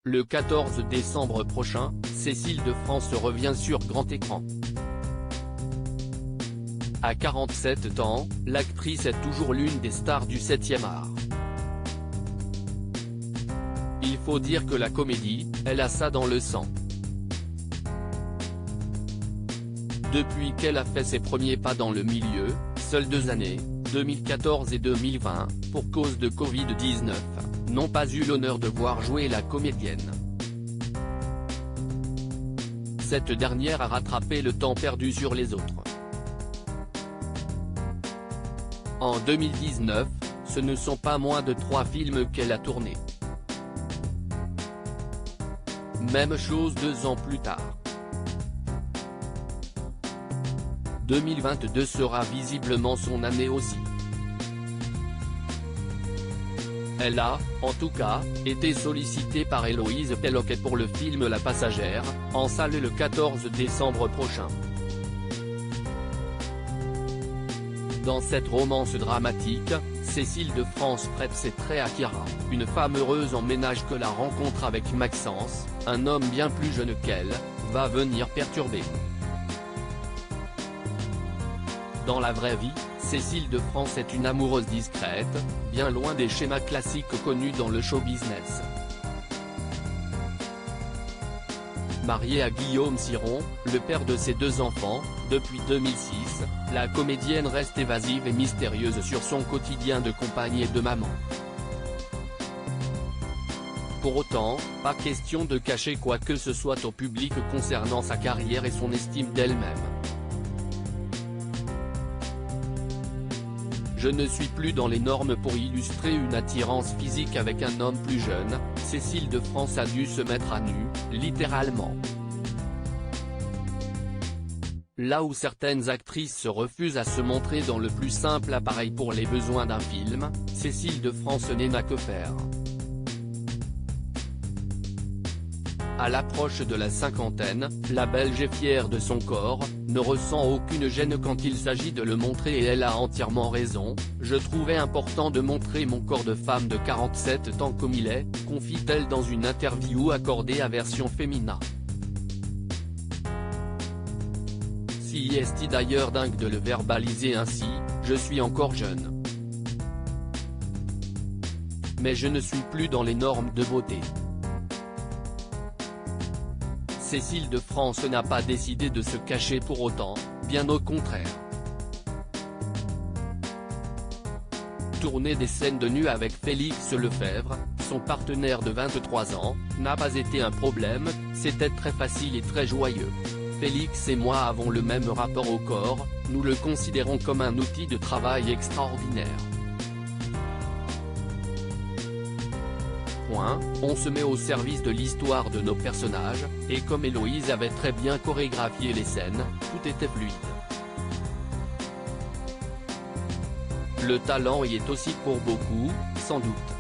Le 14 décembre prochain, Cécile de France revient sur grand écran. À 47 ans, l'actrice est toujours l'une des stars du 7e art. Il faut dire que la comédie, elle a ça dans le sang. Depuis qu'elle a fait ses premiers pas dans le milieu, seules 2 années, 2014 et 2020, pour cause de Covid-19, n'ont pas eu l'honneur de voir jouer la comédienne. Cette dernière a rattrapé le temps perdu sur les autres. En 2019, ce ne sont pas moins de 3 films qu'elle a tournés. Même chose 2 ans plus tard. 2022 sera visiblement son année aussi. Elle a, en tout cas, été sollicitée par Héloïse Pelloquet pour le film La Passagère, en salle le 14 décembre prochain. Dans cette romance dramatique, Cécile de France prête ses traits à Chiara, une femme heureuse en ménage que la rencontre avec Maxence, un homme bien plus jeune qu'elle, va venir perturber. Dans la vraie vie, Cécile de France est une amoureuse discrète, bien loin des schémas classiques connus dans le show business. Mariée à Guillaume Ciron, le père de ses 2 enfants, depuis 2006, la comédienne reste évasive et mystérieuse sur son quotidien de compagne et de maman. Pour autant, pas question de cacher quoi que ce soit au public concernant sa carrière et son estime d'elle-même. Je ne suis plus dans les normes pour illustrer une attirance physique avec un homme plus jeune, Cécile de France a dû se mettre à nu, littéralement. Là où certaines actrices se refusent à se montrer dans le plus simple appareil pour les besoins d'un film, Cécile de France n'a que faire. À l'approche de la cinquantaine, la Belge est fière de son corps, ne ressent aucune gêne quand il s'agit de le montrer et elle a entièrement raison. Je trouvais important de montrer mon corps de femme de 47 ans comme il est, confie-t-elle dans une interview accordée à Version Fémina. Si est d'ailleurs dingue de le verbaliser ainsi, je suis encore jeune. Mais je ne suis plus dans les normes de beauté. Cécile de France n'a pas décidé de se cacher pour autant, bien au contraire. Tourner des scènes de nu avec Félix Lefebvre, son partenaire de 23 ans, n'a pas été un problème, c'était très facile et très joyeux. Félix et moi avons le même rapport au corps, nous le considérons comme un outil de travail extraordinaire. On se met au service de l'histoire de nos personnages, et comme Héloïse avait très bien chorégraphié les scènes, tout était fluide. Le talent y est aussi pour beaucoup, sans doute.